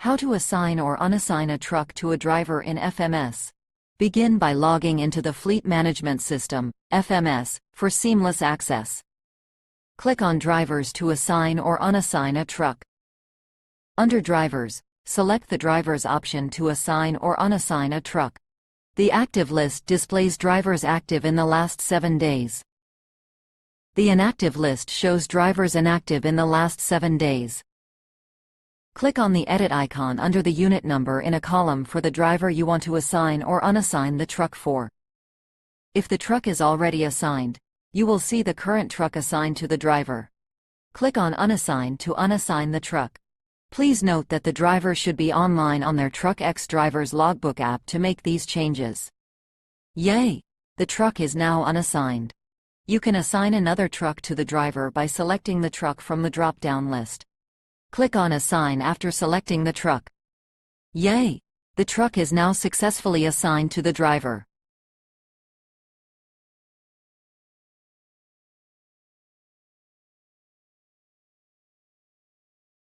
How to assign or unassign a truck to a driver in FMS. Begin by logging into the Fleet Management System, FMS, for seamless access. Click on Drivers to assign or unassign a truck. Under Drivers, select the Drivers option to assign or unassign a truck. The active list displays drivers active in the last 7 days. The inactive list shows drivers inactive in the last 7 days. Click on the Edit icon under the unit number in a column for the driver you want to assign or unassign the truck for. If the truck is already assigned, you will see the current truck assigned to the driver. Click on Unassign to unassign the truck. Please note that the driver should be online on their TruckX driver's logbook app to make these changes. Yay! The truck is now unassigned. You can assign another truck to the driver by selecting the truck from the drop-down list. Click on Assign after selecting the truck. Yay! The truck is now successfully assigned to the driver.